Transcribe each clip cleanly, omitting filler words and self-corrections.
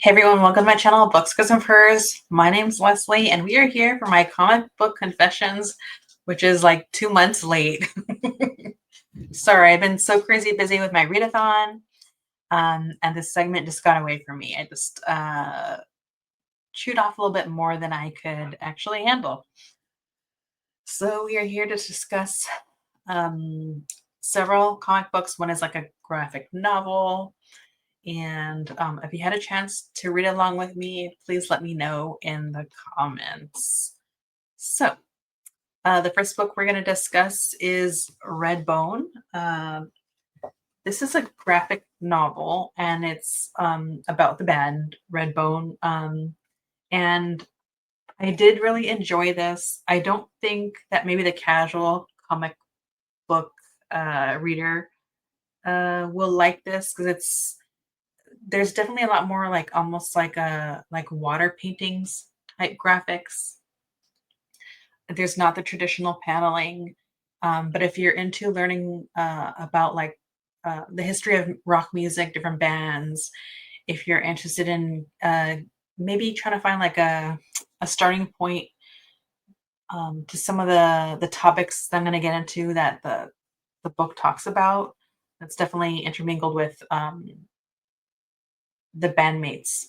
Hey everyone, welcome to my channel, Books, Ghosts, and Furs. My name's Leslie, and we are here for my comic book confessions, which is like 2 months late. Sorry, I've been so crazy busy with my readathon, and this segment just got away from me. I just chewed off a little bit more than I could actually handle. So we are here to discuss several comic books. One is like a graphic novel. And if you had a chance to read along with me, please let me know in the comments. So, the first book we're going to discuss is Redbone. This is a graphic novel, and it's about the band Redbone. And I did really enjoy this. I don't think that maybe the casual comic book reader will like this because there's definitely a lot more like almost like water paintings type graphics. There's not the traditional paneling, but if you're into learning about like the history of rock music, different bands, if you're interested in maybe trying to find like a starting point to some of the topics that I'm going to get into that the book talks about, that's definitely intermingled with the bandmates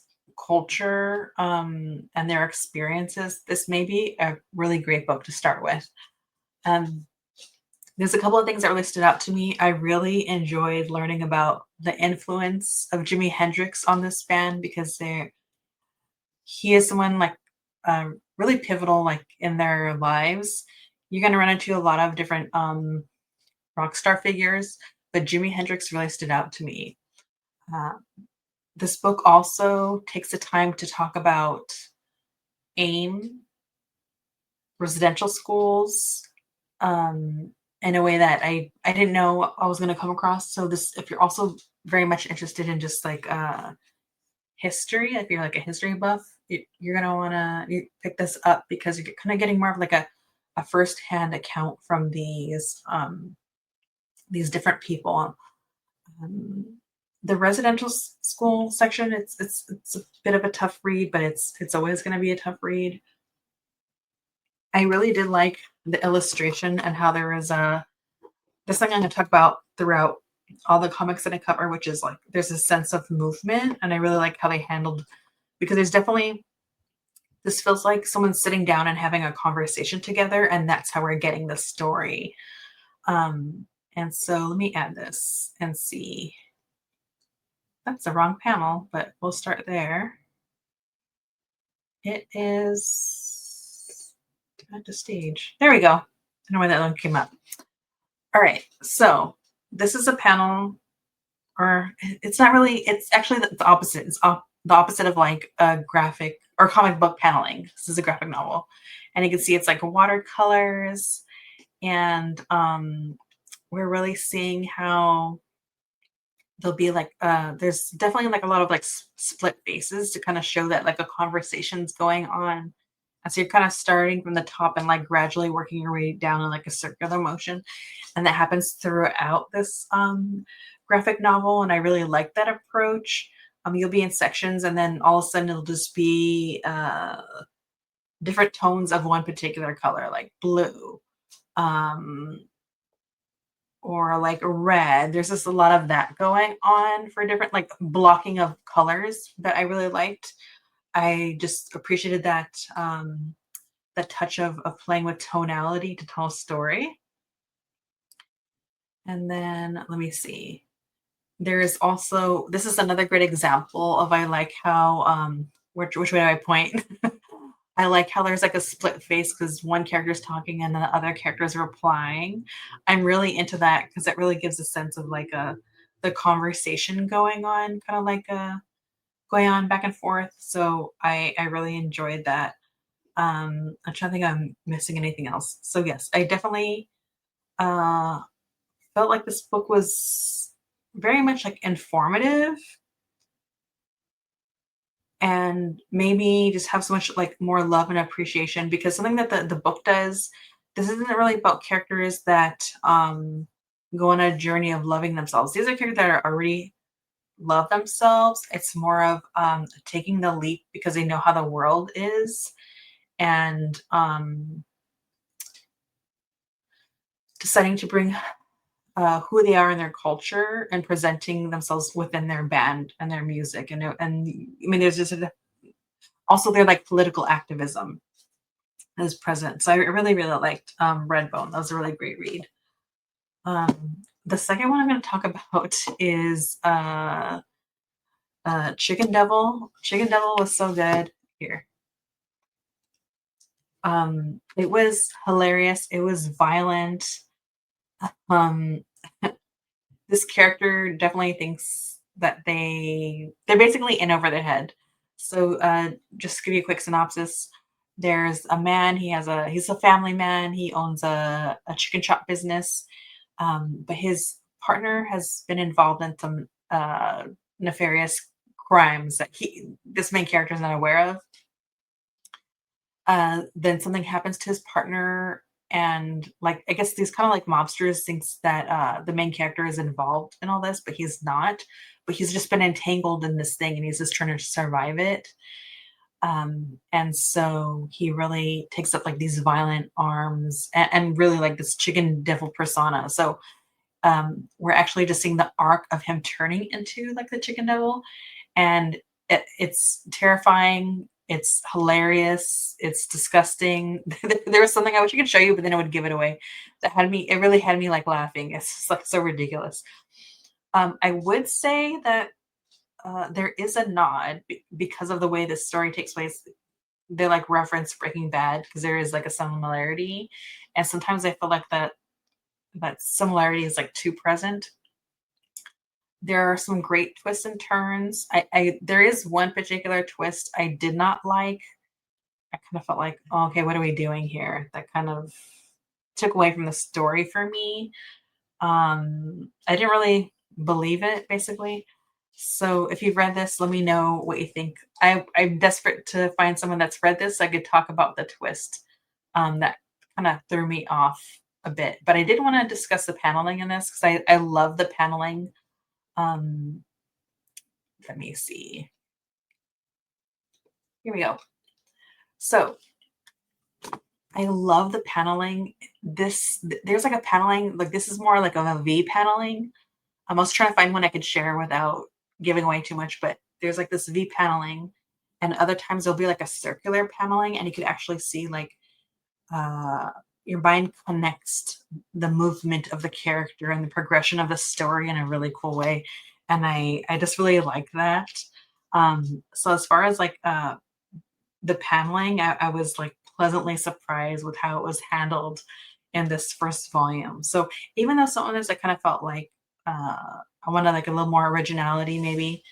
culture and their experiences, this may be a really great book to start with. um, there's a couple of things that really stood out to me. I really enjoyed learning about the influence of Jimi Hendrix on this band because he is someone like really pivotal like in their lives. You're going to run into a lot of different rock star figures, but Jimi Hendrix really stood out to me. uh, This book also takes the time to talk about AIM, residential schools, um, in a way that I didn't know I was going to come across. So this, if you're also very much interested in just like history, if you're like a history buff, you're gonna want to pick this up because you're kind of getting more of like a first-hand account from these different people. Um, the residential school section, it's a bit of a tough read, but it's always going to be a tough read. I really did like the illustration and how there is this thing I'm going to talk about throughout all the comics that I cover, which is like there's a sense of movement, and I really like how they handled, because there's definitely, this feels like someone sitting down and having a conversation together, and that's how we're getting the story. And so let me add this and see. That's the wrong panel, but we'll start there. It is at the stage. There we go. I don't know why that one came up. All right, so this is a panel, or it's not really, it's actually the opposite. It's the opposite of like a graphic or comic book paneling. This is a graphic novel. And you can see it's like watercolors, and we're really seeing how there'll be like there's definitely like a lot of like split faces to kind of show that like a conversation's going on. And so you're kind of starting from the top and like gradually working your way down in like a circular motion. And that happens throughout this graphic novel. And I really like that approach. You'll be in sections, and then all of a sudden it'll just be different tones of one particular color, like blue. Um, or like red. There's just a lot of that going on for different like blocking of colors that I really liked. I just appreciated that touch of playing with tonality to tell a story. And then let me see. There is also, this is another great example of, I like how which way do I point? I like how there's like a split face because one character is talking and the other character is replying. I'm really into that because it really gives a sense of like the conversation going on, kind of like going on back and forth. So I really enjoyed that. I'm trying to think if I'm missing anything else. So yes, I definitely uh felt like this book was very much like informative, and maybe just have so much like more love and appreciation, because something that the book does, this isn't really about characters that go on a journey of loving themselves. These are characters that are already love themselves. It's more of taking the leap because they know how the world is, and deciding to bring who they are in their culture and presenting themselves within their band and their music. And I mean, there's just also their like political activism is present. So I really, really liked Redbone. That was a really great read. The second one I'm going to talk about is Chcken Devil. Chcken Devil was so good. Here. It was hilarious. It was violent. Um, this character definitely thinks that they're basically in over their head. So just to give you a quick synopsis, there's a man, he's a family man, he owns a chicken shop business, but his partner has been involved in some nefarious crimes that this main character is not aware of. Then something happens to his partner, and like I guess these kind of like mobsters thinks that the main character is involved in all this, but he's not. But he's just been entangled in this thing, and he's just trying to survive it. And so he really takes up like these violent arms and really like this chicken devil persona. So we're actually just seeing the arc of him turning into like the chicken devil, and it's terrifying. It's hilarious. It's disgusting. There was something I wish I could show you, but then it would give it away. That had me. It really had me like laughing. It's just, like so ridiculous. I would say that there is a nod because of the way this story takes place. They like reference Breaking Bad because there is like a similarity, and sometimes I feel like that similarity is like too present. There are some great twists and turns. I there is one particular twist I did not like. I kind of felt like, oh, okay, what are we doing here? That kind of took away from the story for me. I didn't really believe it, basically. So if you've read this, let me know what you think. I'm desperate to find someone that's read this so I could talk about the twist. That kind of threw me off a bit. But I did want to discuss the paneling in this because I love the paneling. Um, Let me see. Here we go. So I love the paneling. There's like a paneling, like this is more like of a V paneling. I was trying to find one I could share without giving away too much, but there's like this V paneling, and other times there'll be like a circular paneling, and you could actually see like uh, your mind connects the movement of the character and the progression of the story in a really cool way, and I just really like that. So as far as like the paneling, I was like pleasantly surprised with how it was handled in this first volume. So even though some of this I kind of felt like I wanted like a little more originality, maybe.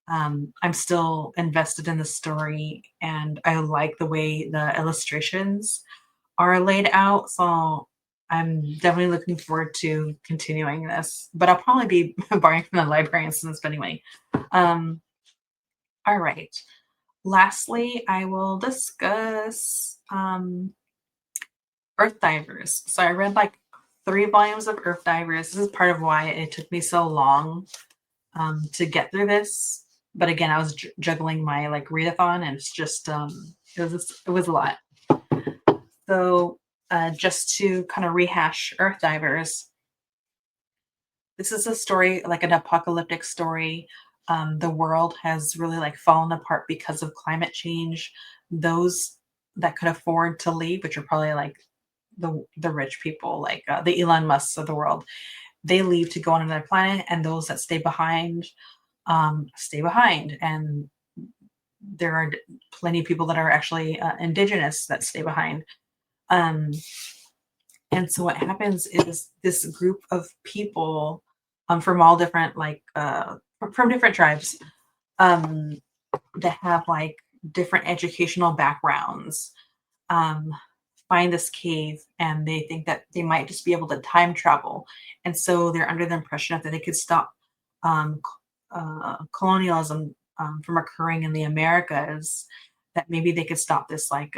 I'm still invested in the story, and I like the way the illustrations are laid out. So I'm definitely looking forward to continuing this. But I'll probably be borrowing from the library instead of spending money. Um, all right. Lastly, I will discuss Earthdivers. So I read like 3 volumes of Earthdivers. This is part of why it took me so long to get through this. But again, I was juggling my like readathon, and it's just it was a lot. So just to kind of rehash Earthdivers, this is a story like an apocalyptic story. The world has really like fallen apart because of climate change. Those that could afford to leave, which are probably like the rich people, like the Elon Musks of the world, they leave to go on another planet, and those that stay behind. And there are plenty of people that are actually indigenous that stay behind. Um, and so what happens is this group of people from all different like from different tribes um, that have like different educational backgrounds um, find this cave, and they think that they might just be able to time travel. And so they're under the impression that they could stop um, colonialism from occurring in the Americas, that maybe they could stop this like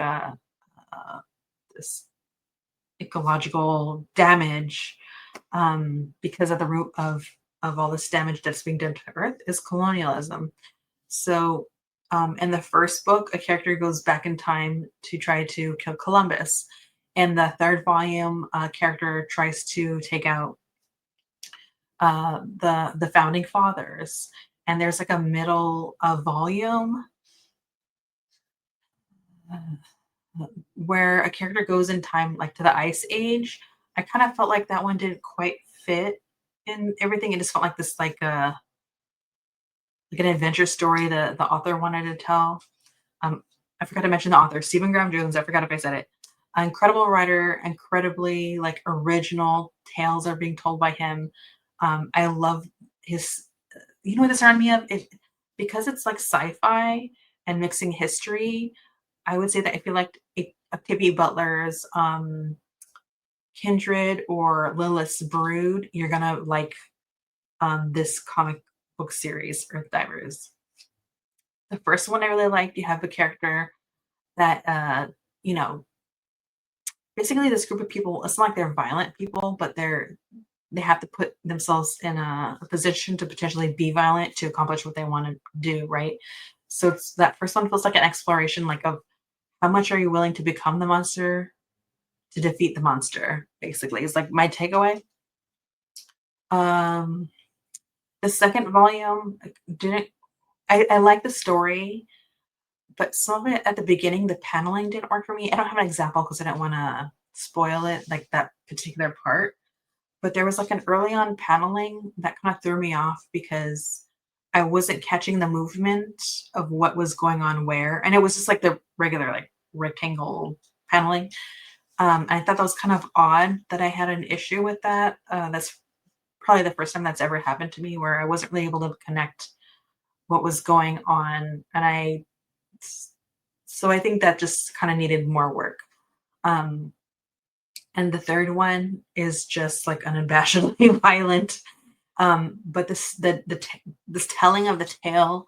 this ecological damage because of the root of of all this damage that's being done to Earth is colonialism. So, in the first book, a character goes back in time to try to kill Columbus. In the third volume, a character tries to take out the founding fathers. And there's like a middle volume where a character goes in time, like to the Ice Age. I kind of felt like that one didn't quite fit in everything. It just felt like this, like an adventure story that the author wanted to tell. I forgot to mention the author, Stephen Graham Jones. I forgot if I said it. An incredible writer, incredibly like original tales are being told by him. I love his. You know what this reminded me of? It because it's like sci-fi and mixing history. I would say that if you liked Octavia Butler's Kindred or Lilith's Brood, you're gonna like this comic book series, Earthdivers. The first one I really liked. You have a character that you know, basically this group of people. It's not like they're violent people, but they have to put themselves in a position to potentially be violent to accomplish what they want to do, right? So it's that first one feels like an exploration, like of how much are you willing to become the monster to defeat the monster, basically. It's like my takeaway. Um, the second volume didn't I like the story, but some of it at the beginning, the paneling didn't work for me. I don't have an example because I don't want to spoil it, like that particular part. But there was like an early on paneling that kind of threw me off because I wasn't catching the movement of what was going on where. And it was just like the regular, like rectangle paneling. I thought that was kind of odd that I had an issue with that. That's probably the first time that's ever happened to me where I wasn't really able to connect what was going on. So I think that just kind of needed more work. Um, and the third one is just like unabashedly violent. But this telling of the tale,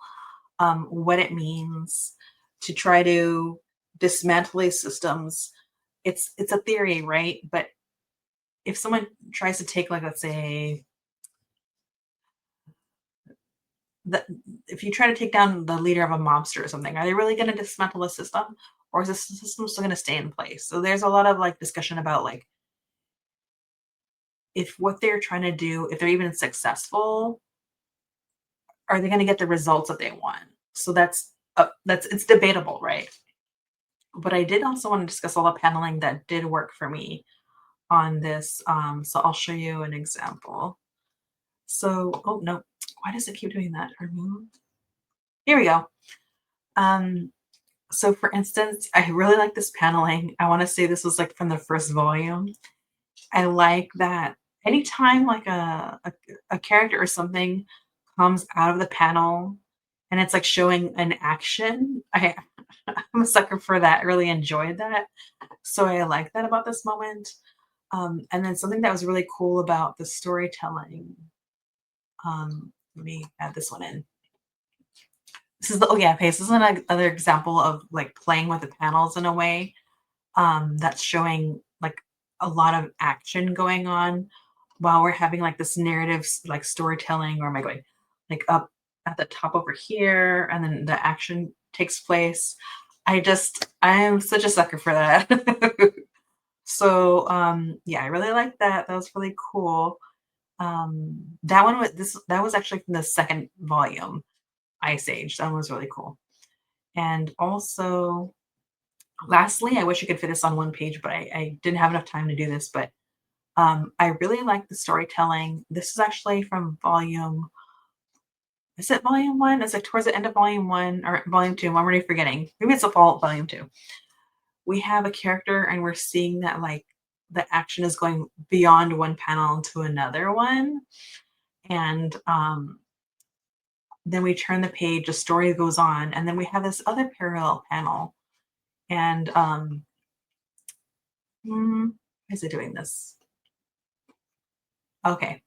what it means to try to dismantle these systems. It's a theory, right? But if someone tries to take, like, let's say, the, if you try to take down the leader of a mobster or something, are they really going to dismantle the system, or is the system still going to stay in place? So there's a lot of like discussion about like if what they're trying to do, if they're even successful, are they going to get the results that they want? So that's it's debatable, right? But I did also want to discuss all the paneling that did work for me on this. So I'll show you an example. So, oh no, why does it keep doing that? Remove. Here we go. Um, so for instance, I really like this paneling. I want to say this was like from the first volume. I like that anytime like a character or something comes out of the panel and it's like showing an action, I'm a sucker for that. I really enjoyed that. So I like that about this moment. And then something that was really cool about the storytelling. Let me add this one in. This is the oh yeah, okay. So this is another example of like playing with the panels in a way that's showing like a lot of action going on while we're having like this narrative like storytelling, or am I going like up at the top over here and then the action takes place. I am such a sucker for that. So yeah, I really like that. That was really cool. That was actually from the second volume, Ice Age. That one was really cool. And also lastly, I wish I could fit this on one page, but I didn't have enough time to do this. But I really like the storytelling. This is actually from volume. Is it volume one? It's like towards the end of volume one or volume two. I'm already forgetting. Maybe it's a fall volume two. We have a character, and we're seeing that like the action is going beyond one panel to another one, and then we turn the page. The story goes on, and then we have this other parallel panel, and why is it doing this? Okay.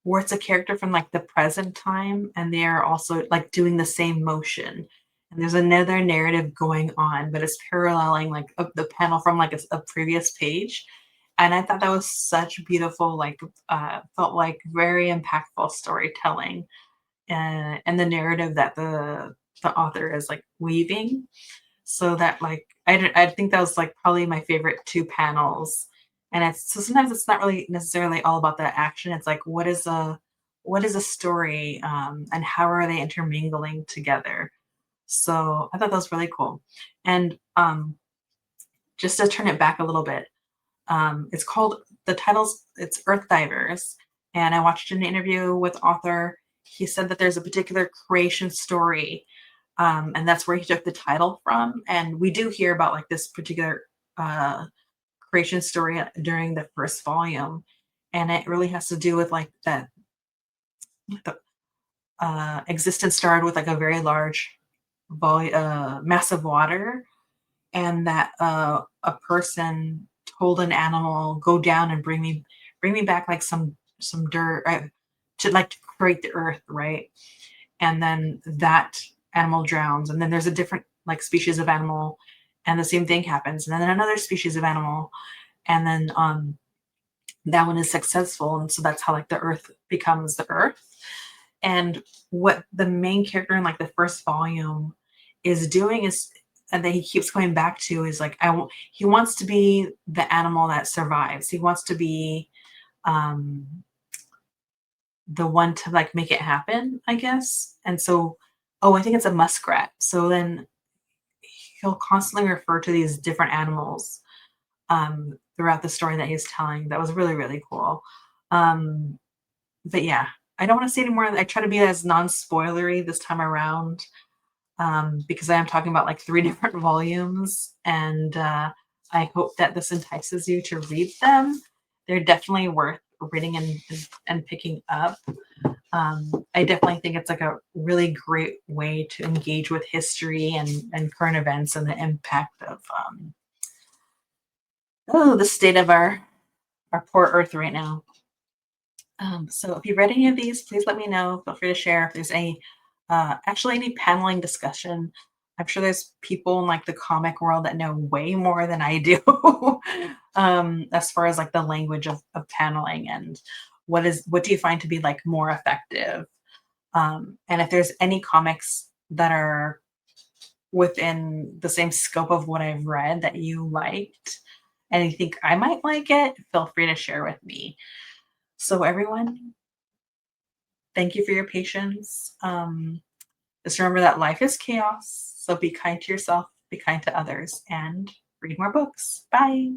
Where it's a character from like the present time and they're also like doing the same motion. And there's another narrative going on, but it's paralleling like the panel from like a previous page. And I thought that was such beautiful, like, felt like very impactful storytelling, and the narrative that the author is like weaving. So that like I think that was like probably my favorite two panels. And it's so sometimes it's not really necessarily all about the action. It's like what is a story, and how are they intermingling together? So I thought that was really cool. And just to turn it back a little bit, it's called the titles. It's Earthdivers, and I watched an interview with author. He said that there's a particular creation story, and that's where he took the title from. And we do hear about like this particular uh, creation story during the first volume, and it really has to do with like that the existence started with like a very large mass of water, and that a person told an animal, "Go down and bring me back like some dirt, to like to create the earth," right? And then that animal drowns, and then there's a different like species of animal, and the same thing happens, and then another species of animal, and then that one is successful, and so that's how like the earth becomes the earth. And what the main character in like the first volume is doing is, and that he keeps going back to, is like he wants to be the animal that survives. He wants to be um the one to like make it happen, I guess. And so, oh, I think it's a muskrat. So then he'll constantly refer to these different animals throughout the story that he's telling. That was really, really cool. Um, but yeah, I don't want to say any more. I try to be as non-spoilery this time around, because I am talking about like three different volumes, and I hope that this entices you to read them. They're definitely worth reading and picking up. I definitely think it's like a really great way to engage with history and current events and the impact of the state of our poor Earth right now. So if you've read any of these, please let me know. Feel free to share if there's any, actually any paneling discussion. I'm sure there's people in like the comic world that know way more than I do, as far as like the language of paneling and what do you find to be like more effective. And if there's any comics that are within the same scope of what I've read that you liked and you think I might like it, feel free to share with me. So everyone, thank you for your patience. Just remember that life is chaos. So be kind to yourself, be kind to others, and read more books. Bye.